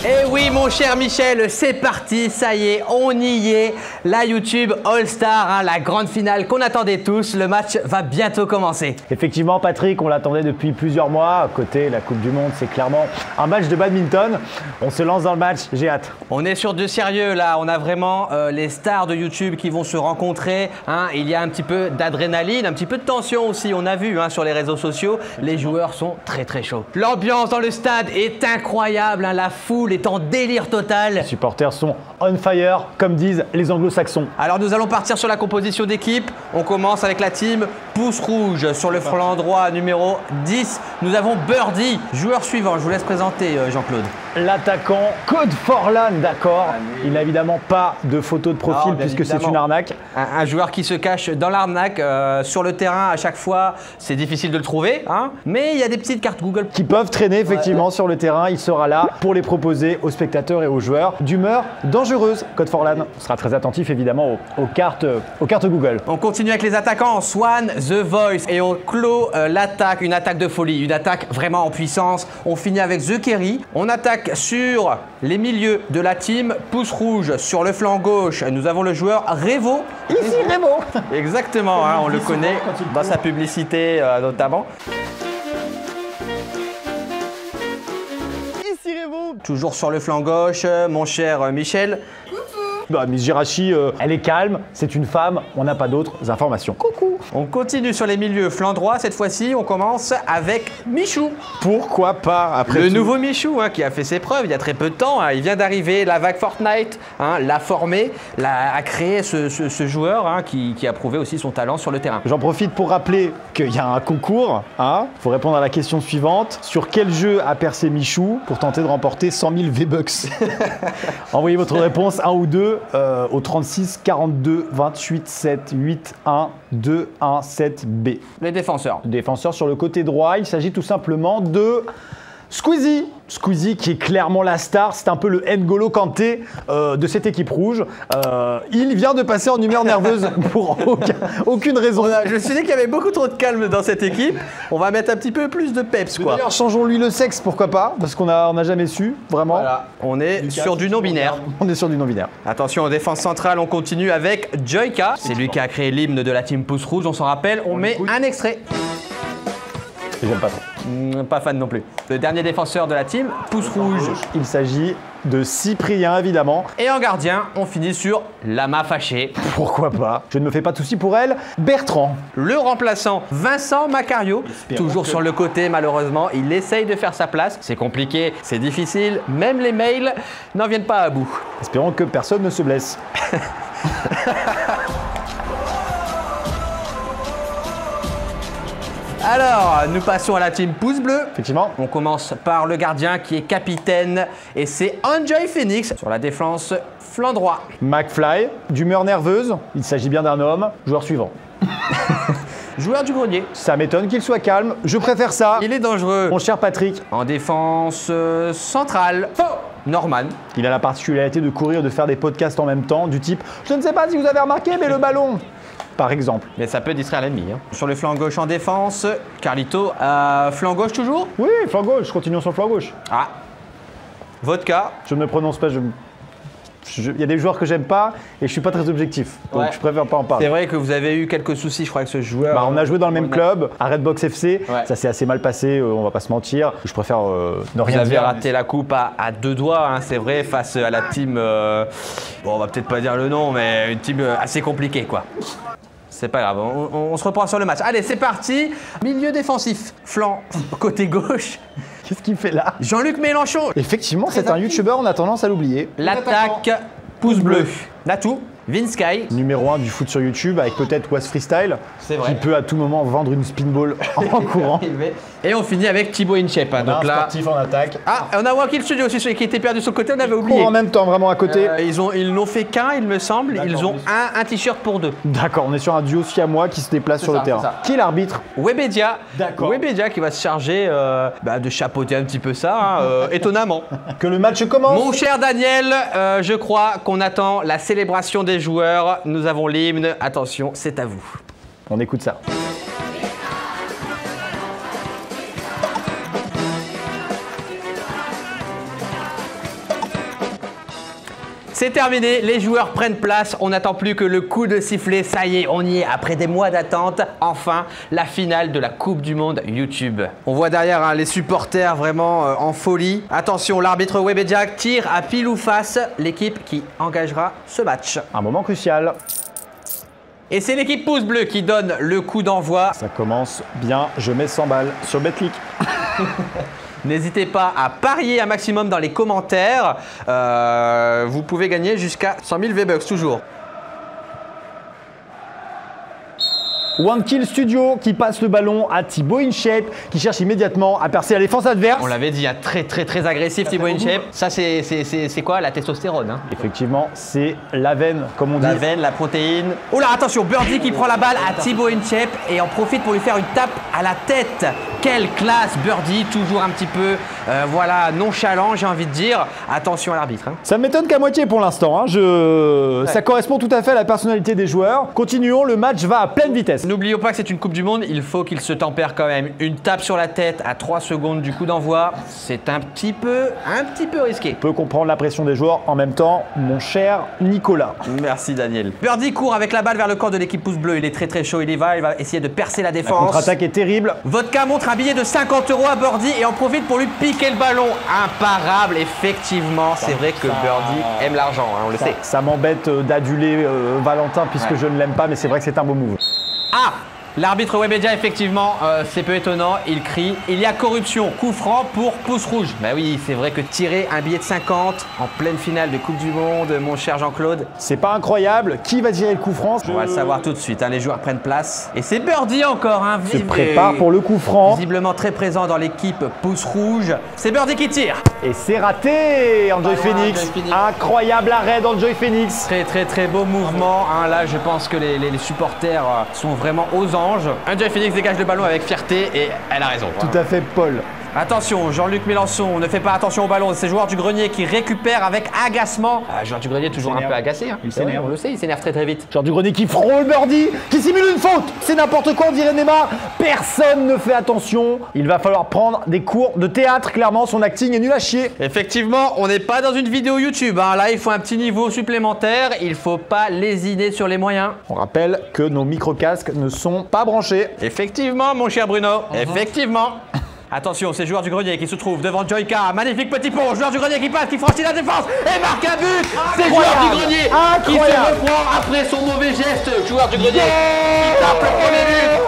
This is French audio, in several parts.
Et oui mon cher Michel, c'est parti, ça y est, on y est. La YouTube All-Star, hein, la grande finale qu'on attendait tous. Le match va bientôt commencer. Effectivement Patrick, on l'attendait depuis plusieurs mois. Côté la Coupe du Monde, c'est clairement un match de badminton. On se lance dans le match, j'ai hâte. On est sur du sérieux là, on a vraiment les stars de YouTube qui vont se rencontrer. Hein. Il y a un petit peu d'adrénaline, un petit peu de tension aussi, on a vu hein, sur les réseaux sociaux. Les joueurs sont très très chauds. L'ambiance dans le stade est incroyable, hein. La foule est en délire total. Les supporters sont on fire, comme disent les anglo-saxons. Alors nous allons partir sur la composition d'équipe. On commence avec la team Pouce Rouge. Sur le flanc droit numéro 10, nous avons Birdie. Joueur suivant, je vous laisse présenter Jean-Claude. L'attaquant Code Forlan, d'accord. Il n'a évidemment pas de photo de profil non, puisque c'est une arnaque. Un joueur qui se cache dans l'arnaque. Sur le terrain, à chaque fois, c'est difficile de le trouver. Hein, mais il y a des petites cartes Google Qui peuvent traîner effectivement sur le terrain. Il sera là pour les proposer aux spectateurs et aux joueurs d'humeur dangereuse. Code Forlan sera très attentif évidemment aux cartes Google. On continue avec les attaquants. Swan, The Voice. Et on clôt l'attaque, une attaque de folie. Une attaque vraiment en puissance. On finit avec The Kerry. On attaque sur les milieux de la team Pouce Rouge. Sur le flanc gauche, nous avons le joueur Revo. Ici Revo. Exactement, hein, on le connaît dans sa publicité notamment. Ici Revo. Toujours sur le flanc gauche, mon cher Michel. Bah, Miss Girachi, elle est calme, c'est une femme, on n'a pas d'autres informations. Coucou. On continue sur les milieux, flanc droit cette fois-ci, on commence avec Michou. Pourquoi pas après Le tout. nouveau Michou hein, qui a fait ses preuves il y a très peu de temps, hein, il vient d'arriver, la vague Fortnite hein, l'a formé, a créé ce joueur hein, qui a prouvé aussi son talent sur le terrain. J'en profite pour rappeler qu'il y a un concours. Hein. Faut répondre à la question suivante. Sur quel jeu a percé Michou pour tenter de remporter 100 000 V-Bucks? Envoyez votre réponse 1 ou 2 au 36 42 28 7 8 1 2 1 7 B. Les défenseurs. Défenseur sur le côté droit, il s'agit tout simplement de Squeezie. Squeezie qui est clairement la star, c'est un peu le N'Golo Kanté de cette équipe rouge. Il vient de passer en humeur nerveuse pour aucune raison. Je me suis dit qu'il y avait beaucoup trop de calme dans cette équipe. On va mettre un petit peu plus de peps quoi. D'ailleurs, changeons-lui le sexe, pourquoi pas, parce qu'on n'a jamais su, vraiment. Voilà, on est sur du non-binaire. On est sur du non-binaire. Attention, en défense centrale, on continue avec Joyka. C'est lui qui a créé l'hymne de la team Pouce Rouge, on s'en rappelle. On met un extrait. J'aime pas trop. Pas fan non plus. Le dernier défenseur de la team, Pouce Rouge. Il s'agit de Cyprien, évidemment. Et en gardien, on finit sur Lama Fâché. Pourquoi pas? Je ne me fais pas de soucis pour elle. Bertrand. Le remplaçant, Vincent Macario. Toujours sur le côté, malheureusement. Il essaye de faire sa place. C'est compliqué, c'est difficile. Même les mails n'en viennent pas à bout. Espérons que personne ne se blesse. Alors, nous passons à la team Pouce Bleu. Effectivement. On commence par le gardien qui est capitaine et c'est Enjoy Phoenix. Sur la défense, flanc droit. McFly, d'humeur nerveuse. Il s'agit bien d'un homme. Joueur suivant. Joueur du grenier. Ça m'étonne qu'il soit calme. Je préfère ça. Il est dangereux. Mon cher Patrick. En défense centrale, Norman. Il a la particularité de courir et de faire des podcasts en même temps, du type « Je ne sais pas si vous avez remarqué, mais le ballon !» par exemple. Mais ça peut distraire l'ennemi. Hein. Sur le flanc gauche en défense, Carlito. Flanc gauche toujours? Oui, flanc gauche. Continuons sur le flanc gauche. Ah. Vodka. Je ne me prononce pas. Il y a des joueurs que j'aime pas et je suis pas très objectif. Donc Ouais. je préfère pas en parler. C'est vrai que vous avez eu quelques soucis, je crois, avec ce joueur. Bah, on a joué dans le même club, à Redbox FC. Ouais. Ça s'est assez mal passé, on va pas se mentir. Je préfère ne Vous rien avez dire. raté la coupe à deux doigts, hein, c'est vrai, face à la team. Bon, on va peut-être pas dire le nom, mais une team assez compliquée, quoi. C'est pas grave, on se reprend sur le match. Allez, c'est parti. Milieu défensif, flanc, côté gauche. Qu'est-ce qu'il fait là? Jean-Luc Mélenchon. Effectivement, c'est un youtubeur, on a tendance à l'oublier. L'attaque, pouce bleu. Natou, Vinsky. Numéro 1 du foot sur YouTube avec peut-être Was Freestyle. C'est vrai. Qui peut à tout moment vendre une spinball en courant. Et on finit avec Thibaut Inchep. Hein, On a donc un là. sportif en attaque. Ah, on a Wakil Studio aussi, celui qui était perdu sur le côté, on avait oublié. Court en même temps, vraiment à côté. Ils n'ont fait qu'un, il me semble. Ils ont un t-shirt pour deux. D'accord, on est sur un duo siamois qui se déplace sur ça, le terrain. c'est ça. Qui est l'arbitre? Webedia. D'accord. Webedia qui va se charger de chapeauter un petit peu ça, hein, étonnamment. Que le match commence. Mon cher Daniel, je crois qu'on attend la célébration des joueurs. Nous avons l'hymne. Attention, c'est à vous. On écoute ça. C'est terminé, les joueurs prennent place, on n'attend plus que le coup de sifflet, ça y est, on y est, après des mois d'attente, enfin, la finale de la Coupe du Monde YouTube. On voit derrière hein, les supporters vraiment en folie. Attention, l'arbitre Webedia tire à pile ou face l'équipe qui engagera ce match. Un moment crucial. Et c'est l'équipe pouce bleu qui donne le coup d'envoi. Ça commence bien, je mets 100 balles sur Betclic. N'hésitez pas à parier un maximum dans les commentaires. Vous pouvez gagner jusqu'à 100 000 V-Bucks toujours. One Kill Studio qui passe le ballon à Thibaut InShape qui cherche immédiatement à percer la défense adverse. On l'avait dit, hein, très agressif Thibaut InShape. Ça c'est quoi? La testostérone hein. Effectivement, c'est la veine comme on dit. La veine, la protéine. Oh là, attention, Birdie qui prend la balle à Thibaut InShape et en profite pour lui faire une tape à la tête. Quelle classe Birdie, toujours un petit peu voilà, nonchalant j'ai envie de dire. Attention à l'arbitre. Hein. Ça ne m'étonne qu'à moitié pour l'instant. Hein. Ouais. Ça correspond tout à fait à la personnalité des joueurs. Continuons, le match va à pleine vitesse. N'oublions pas que c'est une Coupe du Monde, il faut qu'il se tempère quand même. Une tape sur la tête à 3 secondes du coup d'envoi, c'est un petit peu risqué. On peut comprendre la pression des joueurs en même temps, mon cher Nicolas. Merci Daniel. Birdie court avec la balle vers le corps de l'équipe pouce bleu, il est très chaud, il va essayer de percer la défense. La contre-attaque est terrible. Vodka montre un billet de 50 € à Birdie et en profite pour lui piquer le ballon. Imparable, effectivement, c'est vrai que Birdie aime l'argent, hein, on le sait. Ça m'embête d'aduler Valentin puisque je ne l'aime pas, mais c'est vrai que c'est un beau move. Ah! L'arbitre Webedia, effectivement, c'est peu étonnant, il crie « Il y a corruption, coup franc pour pouce rouge ». Bah oui, c'est vrai que tirer un billet de 50 en pleine finale de Coupe du Monde, mon cher Jean-Claude. C'est pas incroyable. Qui va tirer le coup franc? On va le savoir tout de suite, hein, les joueurs prennent place. Et c'est Birdie encore, hein, se prépare pour le coup franc. Visiblement très présent dans l'équipe pouce rouge. C'est Birdie qui tire. Et c'est raté, Enjoy Phoenix. Incroyable arrêt d'Enjoy Phoenix. Très beau mouvement. Hein. Là, je pense que les supporters sont vraiment aux anges. Enjoy Phoenix dégage le ballon avec fierté et elle a raison. Tout à fait, Paul. Attention, Jean-Luc Mélenchon ne fait pas attention au ballon. C'est joueur du grenier qui récupère avec agacement. Joueur du grenier toujours un peu agacé. Hein. Il s'énerve. On le sait, il s'énerve très vite. Joueur du grenier qui frôle Birdie, qui simule une faute. C'est n'importe quoi, on dirait Neymar. Personne ne fait attention. Il va falloir prendre des cours de théâtre. Clairement, son acting est nul à chier. Effectivement, on n'est pas dans une vidéo YouTube. Hein. Là, il faut un petit niveau supplémentaire. Il faut pas lésiner sur les moyens. On rappelle que nos micro-casques ne sont pas branchés. Effectivement, mon cher Bruno. Effectivement. Attention, c'est joueur du grenier qui se trouve devant Joyka. Magnifique petit pont. Joueur du grenier qui passe, qui franchit la défense et marque un but. C'est joueur du grenier qui se reprend après son mauvais geste. Joueur du grenier qui tape le premier but.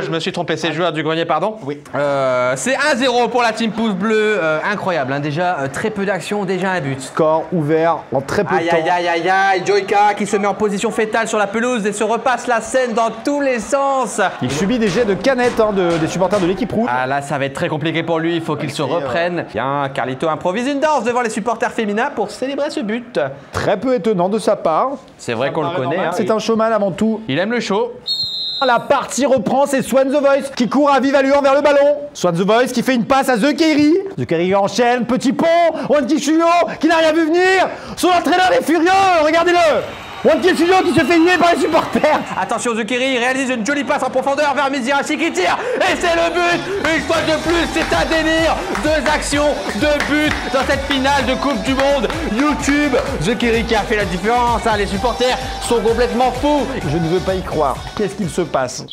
Je me suis trompé, c'est joueur du grenier, pardon. Oui. C'est 1-0 pour la team pouce bleu. Incroyable, hein. Déjà très peu d'action, déjà un but. Score ouvert en très peu de temps. Aïe, Joyka qui se met en position fétale sur la pelouse et se repasse la scène dans tous les sens. Il subit des jets de canettes hein, des supporters de l'équipe rouge. Ah là, ça va être très compliqué pour lui, il faut qu'il se reprenne. Tiens, Carlito improvise une danse devant les supporters féminins pour célébrer ce but. Très peu étonnant de sa part. C'est vrai qu'on le connaît. Hein. C'est un showman avant tout. Il aime le show. La partie reprend, c'est Swan The Voice qui court à vive allure vers le ballon. Swan The Voice qui fait une passe à The Kerry. The Kerry enchaîne, petit pont. One Kill Studio qui n'a rien vu venir. Son entraîneur est furieux, regardez-le. One Kill Studio qui se fait nier par les supporters. Attention, The Kerry réalise une jolie passe en profondeur vers Mizirachi qui tire. Et c'est le but. Une fois de plus, c'est un délire. 2 actions, 2 buts dans cette finale de Coupe du Monde YouTube. The Kerry qui a fait la différence. Hein. Les supporters sont complètement fous. Je ne veux pas y croire. Qu'est-ce qu'il se passe?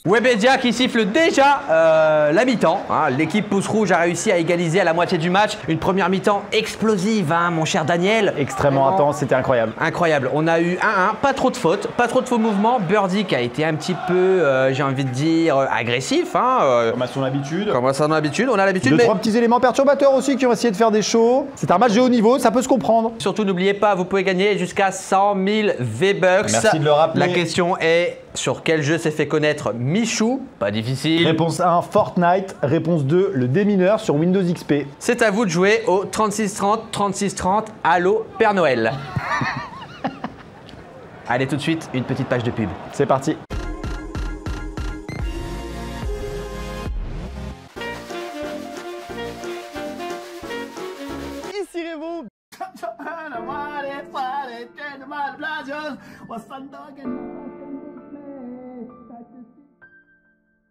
Webedia qui siffle déjà la mi-temps. Hein. L'équipe pouce rouge a réussi à égaliser à la moitié du match. Une première mi-temps explosive, hein, mon cher Daniel. Extrêmement intense, c'était incroyable. Incroyable. On a eu 1-1, pas trop de fautes, pas trop de faux mouvements. Birdie qui a été un petit peu, j'ai envie de dire, agressif. Hein, comme à son habitude. Comme à son habitude, on a l'habitude. 2-3 petits éléments perturbateurs aussi qui ont essayé de faire des shows. C'est un match de haut niveau, ça peut se comprendre. Surtout, n'oubliez pas, vous pouvez gagner jusqu'à 100 000 V-Bucks. Merci de le rappeler. La question est, sur quel jeu s'est fait connaître Michou? Pas difficile. Réponse 1, Fortnite. Réponse 2, le démineur sur Windows XP. C'est à vous de jouer au 3630 3630. Allô, Père Noël. Allez, tout de suite, une petite page de pub. C'est parti. Ici Révo.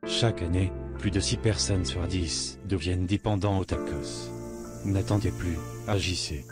Chaque année, plus de 6 personnes sur 10 deviennent dépendants aux tacos. N'attendez plus, agissez.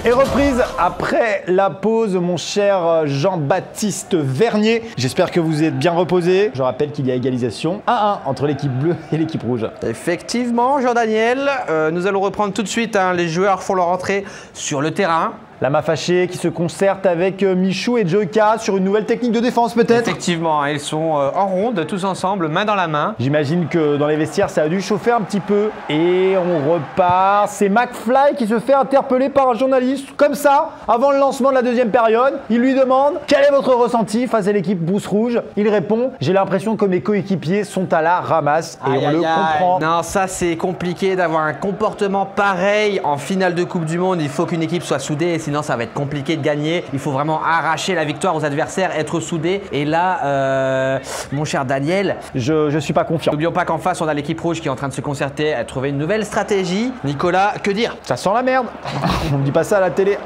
Et reprise après la pause, mon cher Jean-Baptiste Vernier. J'espère que vous êtes bien reposé. Je rappelle qu'il y a égalisation 1-1 entre l'équipe bleue et l'équipe rouge. Effectivement, Jean-Daniel, nous allons reprendre tout de suite. Hein, les joueurs font leur entrée sur le terrain. Lama Fâché qui se concerte avec Michou et Joyka sur une nouvelle technique de défense peut-être. Effectivement, ils sont en ronde, tous ensemble, main dans la main. J'imagine que dans les vestiaires, ça a dû chauffer un petit peu. Et on repart. C'est McFly qui se fait interpeller par un journaliste. Comme ça, avant le lancement de la deuxième période, il lui demande « Quel est votre ressenti face à l'équipe Brousse Rouge ?» Il répond « J'ai l'impression que mes coéquipiers sont à la ramasse. » Et on le comprend. Non, ça c'est compliqué d'avoir un comportement pareil en finale de Coupe du Monde. Il faut qu'une équipe soit soudée. Sinon, ça va être compliqué de gagner. Il faut vraiment arracher la victoire aux adversaires, être soudé. Et là, mon cher Daniel, je suis pas confiant. N'oublions pas qu'en face, on a l'équipe rouge qui est en train de se concerter à trouver une nouvelle stratégie. Nicolas, que dire? Ça sent la merde. On ne dit pas ça à la télé.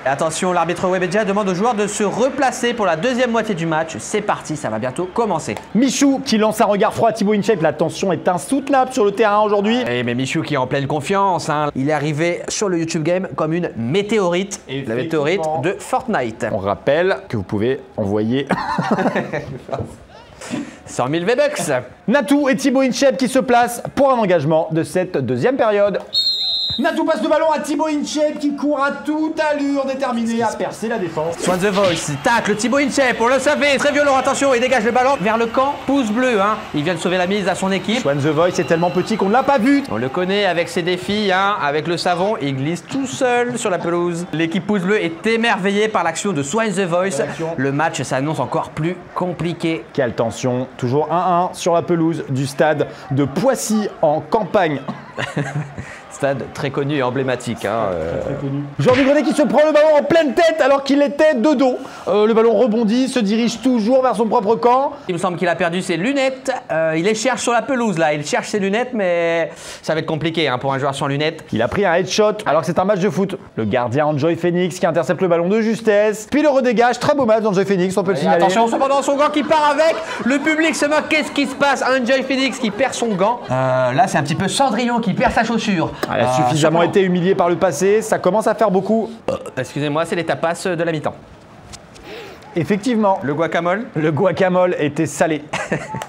Attention, l'arbitre Webedia demande aux joueurs de se replacer pour la deuxième moitié du match. C'est parti, ça va bientôt commencer. Michou qui lance un regard froid à Thibaut InShape. La tension est insoutenable sur le terrain aujourd'hui. Et mais Michou qui est en pleine confiance. Hein. Il est arrivé sur le YouTube Game comme une météorite. La météorite de Fortnite. On rappelle que vous pouvez envoyer 100 000 V-Bucks. Natou et Thibaut InShape qui se placent pour un engagement de cette deuxième période. Natou passe le ballon à Thibaut InShape qui court à toute allure, déterminé à percer la défense. Swan The Voice, tacle Thibaut InShape, on le savait, très violent, attention, il dégage le ballon vers le camp, pouce bleu, hein. Il vient de sauver la mise à son équipe. Swan The Voice est tellement petit qu'on ne l'a pas vu. On le connaît avec ses défis, hein, avec le savon, il glisse tout seul sur la pelouse. L'équipe pouce bleu est émerveillée par l'action de Swan The Voice. Le match s'annonce encore plus compliqué. Quelle tension, toujours 1-1 sur la pelouse du stade de Poissy en campagne. Stade très connu et emblématique. Hein, très connu. Jordi Grenet qui se prend le ballon en pleine tête alors qu'il était de dos. Le ballon rebondit, se dirige toujours vers son propre camp. Il me semble qu'il a perdu ses lunettes. Il les cherche sur la pelouse là. Il cherche ses lunettes, mais ça va être compliqué hein, pour un joueur sans lunettes. Il a pris un headshot alors que c'est un match de foot. Le gardien Enjoy Phoenix qui intercepte le ballon de justesse. Puis le redégage. Très beau match d'Enjoy Phoenix, on peut le signaler. Attention, cependant, son gant qui part avec. Le public se moque. Qu'est-ce qui se passe? Enjoy Phoenix qui perd son gant. Là, c'est un petit peu Cendrillon qui perd sa chaussure. Elle a suffisamment été humiliée par le passé, ça commence à faire beaucoup. Excusez-moi, c'est les tapas de la mi-temps. Effectivement. Le guacamole? Le guacamole était salé.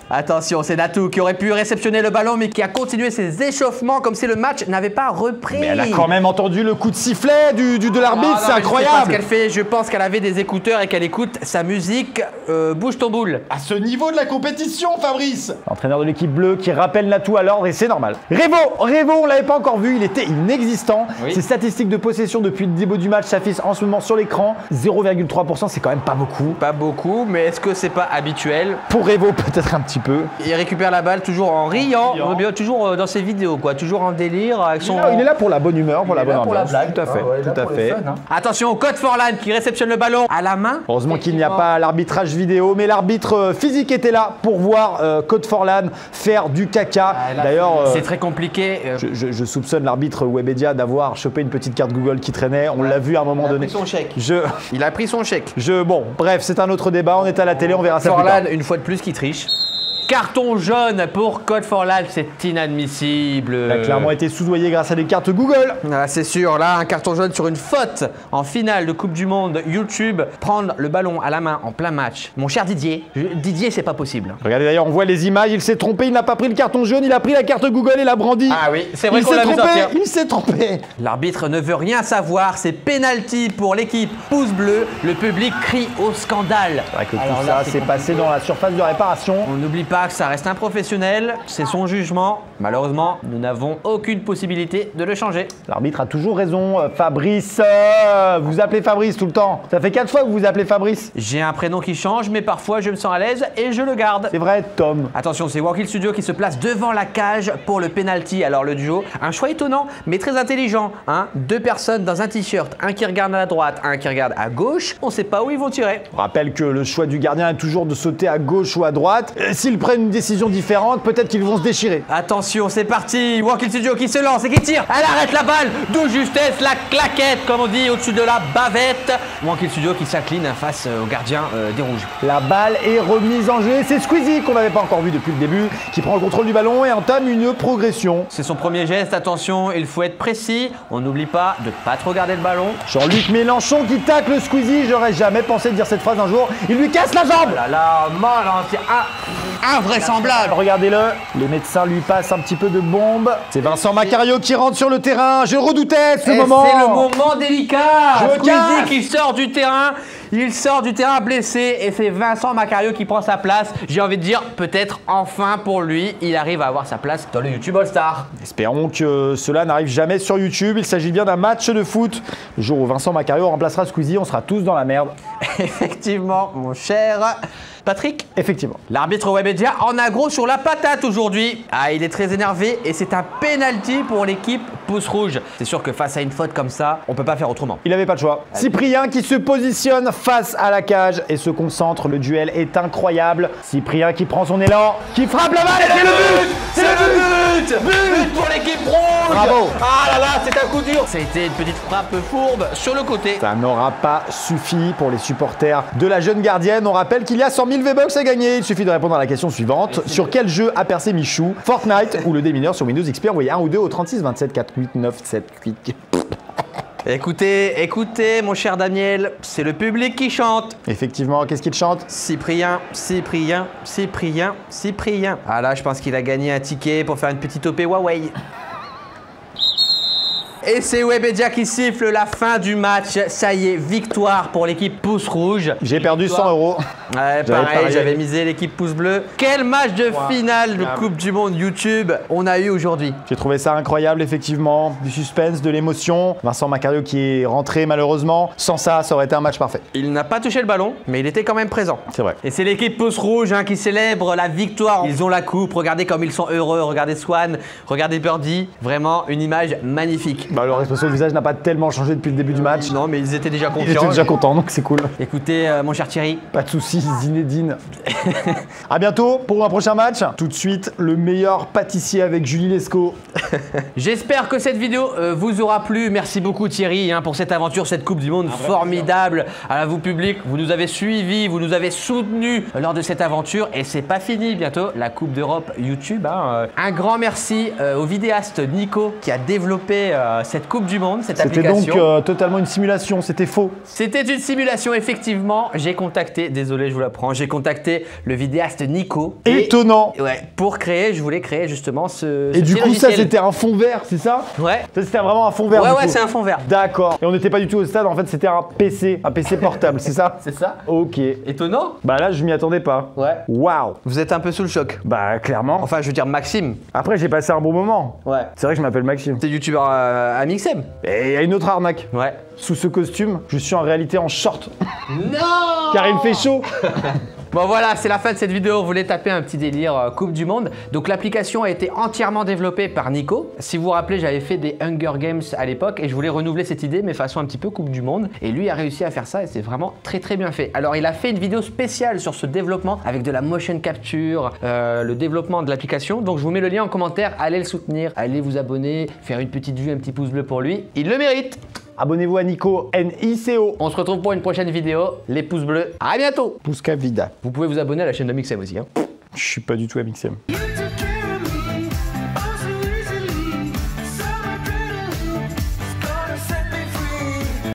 Attention, c'est Natou qui aurait pu réceptionner le ballon mais qui a continué ses échauffements comme si le match n'avait pas repris. Mais elle a quand même entendu le coup de sifflet de l'arbitre, c'est incroyable. Je pense qu'elle avait des écouteurs et qu'elle écoute sa musique. Bouge ton boule. À ce niveau de la compétition, Fabrice. L'entraîneur de l'équipe bleue qui rappelle Natou à l'ordre et c'est normal. Révo, on l'avait pas encore vu, il était inexistant. Oui. Ses statistiques de possession depuis le début du match s'affichent en ce moment sur l'écran. 0,3%, c'est quand même pas beaucoup. Pas beaucoup, mais est-ce que c'est pas habituel? Pour Révo, peut-être un petit peu. Il récupère la balle toujours en riant, toujours dans ses vidéos, quoi, toujours en délire. Avec son... Il est là pour la bonne humeur, pour la bonne ambiance. Tout à fait, tout à fait. Attention, Code Forlan qui réceptionne le ballon à la main. Heureusement qu'il n'y a pas l'arbitrage vidéo, mais l'arbitre physique était là pour voir Code Forlan faire du caca. D'ailleurs, c'est très compliqué. Je soupçonne l'arbitre Webedia d'avoir chopé une petite carte Google qui traînait. On l'a vu à un moment donné. Il a pris son chèque. Il a pris son chèque. Bon, bref, c'est un autre débat. On est à la télé, on verra ça plus tard. Forlan, une fois de plus, qui triche. Carton jaune pour Code Forlan, c'est inadmissible. Il a clairement été soudoyé grâce à des cartes Google. Ah, c'est sûr, là, un carton jaune sur une faute en finale de Coupe du Monde YouTube. Prendre le ballon à la main en plein match. Mon cher Didier, c'est pas possible. Regardez d'ailleurs, on voit les images, il s'est trompé, il n'a pas pris le carton jaune, il a pris la carte Google et l'a brandi. Ah oui, c'est vrai qu'on l'a vu sortir. Il s'est trompé. L'arbitre ne veut rien savoir, c'est penalty pour l'équipe pouce bleu. Le public crie au scandale. C'est vrai que tout ça s'est passé dans la surface de réparation. On n'oublie pas que ça reste un professionnel, c'est son jugement. Malheureusement, nous n'avons aucune possibilité de le changer. L'arbitre a toujours raison, Fabrice. Vous appelez Fabrice tout le temps. Ça fait 4 fois que vous appelez Fabrice. J'ai un prénom qui change, mais parfois je me sens à l'aise et je le garde. C'est vrai, Tom. Attention, c'est Walkill Studio qui se place devant la cage pour le penalty. Alors le duo, un choix étonnant, mais très intelligent. Hein, 2 personnes dans un t-shirt, un qui regarde à droite, un qui regarde à gauche. On ne sait pas où ils vont tirer. On rappelle que le choix du gardien est toujours de sauter à gauche ou à droite. S'il prennent une décision différente, peut-être qu'ils vont se déchirer. Attention, c'est parti. Walking Studio qui se lance et qui tire. Elle arrête la balle de justesse, la claquette, comme on dit, au-dessus de la bavette. Walking Studio qui s'incline face au gardien des Rouges. La balle est remise en jeu. C'est Squeezie, qu'on n'avait pas encore vu depuis le début, qui prend le contrôle du ballon et entame une progression. C'est son premier geste. Attention, il faut être précis. On n'oublie pas de pas trop regarder le ballon. Jean-Luc Mélenchon qui tacle Squeezie. J'aurais jamais pensé dire cette phrase un jour. Il lui casse la jambe. Oh là là, mal, hein, c'est invraisemblable. Regardez-le, les médecins lui passent un petit peu de bombe. C'est Vincent Macario qui rentre sur le terrain. Je redoutais ce moment. C'est le moment délicat. Je Squeezie casse. qui sort du terrain. Il sort du terrain blessé et c'est Vincent Macario qui prend sa place. J'ai envie de dire, peut-être enfin pour lui, il arrive à avoir sa place dans le YouTube All-Star. Espérons que cela n'arrive jamais sur YouTube. Il s'agit bien d'un match de foot. Le jour où Vincent Macario remplacera Squeezie, on sera tous dans la merde. Effectivement, mon cher Patrick. Effectivement. L'arbitre Webedia en a gros sur la patate aujourd'hui. Ah, il est très énervé et c'est un penalty pour l'équipe Pouce Rouge. C'est sûr que face à une faute comme ça, on peut pas faire autrement. Il n'avait pas le choix. Cyprien qui se positionne face à la cage et se concentre. Le duel est incroyable. Cyprien qui prend son élan, qui frappe la balle et c'est le but. C'est le but. But pour l'équipe rouge. Bravo. Ah là là, c'est un coup dur. Ça a été une petite frappe fourbe sur le côté. Ça n'aura pas suffi pour les supporters de la jeune gardienne. On rappelle qu'il y a 100 000 V-Bucks à gagner. Il suffit de répondre à la question suivante. Sur quel jeu a percé Michou? Fortnite ou le démineur sur Windows XP? Envoyez 1 ou 2 au 36 27 4 8 9 7 8. Écoutez, mon cher Daniel, c'est le public qui chante. Effectivement, qu'est-ce qu'il chante? Cyprien. Ah là, je pense qu'il a gagné un ticket pour faire une petite OP Huawei. Et c'est Webedia qui siffle la fin du match. Ça y est, victoire pour l'équipe Pouce Rouge. J'ai perdu 100 euros. Ouais, pareil, j'avais misé l'équipe Pouce Bleu. Quel match de finale de Coupe du Monde YouTube on a eu aujourd'hui. J'ai trouvé ça incroyable, effectivement. Du suspense, de l'émotion. Vincent Macario qui est rentré malheureusement. Sans ça, ça aurait été un match parfait. Il n'a pas touché le ballon, mais il était quand même présent. C'est vrai. Et c'est l'équipe Pouce Rouge qui célèbre la victoire. Ils ont la coupe. Regardez comme ils sont heureux. Regardez Swan, regardez Birdie. Vraiment une image magnifique. Bah, leur expression de visage n'a pas tellement changé depuis le début du match. Non, mais ils étaient déjà confiants. Ils étaient déjà contents, donc c'est cool. Écoutez, mon cher Thierry. Pas de soucis, Zinedine. À bientôt pour un prochain match. Tout de suite, le meilleur pâtissier avec Julie Lescaut. J'espère que cette vidéo vous aura plu. Merci beaucoup Thierry pour cette aventure, cette Coupe du Monde formidable. À vous public, vous nous avez suivis, vous nous avez soutenus lors de cette aventure et c'est pas fini. Bientôt la Coupe d'Europe YouTube. Un grand merci au vidéaste Nico qui a développé cette Coupe du Monde, cette application. C'était donc totalement une simulation, c'était faux. C'était une simulation effectivement. J'ai contacté, désolé je vous l'apprends, j'ai contacté le vidéaste Nico. Étonnant. Ouais, pour créer, je voulais créer justement ce Et du coup logiciel. ça c'était un fond vert, c'est ça? Ouais. Ça c'était vraiment un fond vert. Ouais, c'est un fond vert. D'accord. Et on n'était pas du tout au stade, en fait c'était un PC portable, c'est ça? C'est ça. Ok. Étonnant. Bah là je m'y attendais pas. Ouais. Waouh. Vous êtes un peu sous le choc. Bah clairement. Enfin, je veux dire Maxime. Après j'ai passé un bon moment. Ouais. C'est vrai que je m'appelle Maxime. T'es youtubeur à Mixem. Et il y a une autre arnaque. Ouais. Sous ce costume, je suis en réalité en short. Non. Car il fait chaud. Bon voilà, c'est la fin de cette vidéo. On voulait taper un petit délire Coupe du Monde. Donc l'application a été entièrement développée par Nico. Si vous vous rappelez, j'avais fait des Hunger Games à l'époque et je voulais renouveler cette idée mais façon un petit peu Coupe du Monde. Et lui a réussi à faire ça et c'est vraiment très très bien fait. Alors il a fait une vidéo spéciale sur ce développement avec de la motion capture, le développement de l'application. Donc je vous mets le lien en commentaire. Allez le soutenir, allez vous abonner, faire une petite vue, un petit pouce bleu pour lui. Il le mérite. Abonnez-vous à Nico, N-I-C-O. On se retrouve pour une prochaine vidéo. Les pouces bleus. À bientôt. Pouska vida. Vous pouvez vous abonner à la chaîne de Mixem aussi. Je suis pas du tout à Mixem.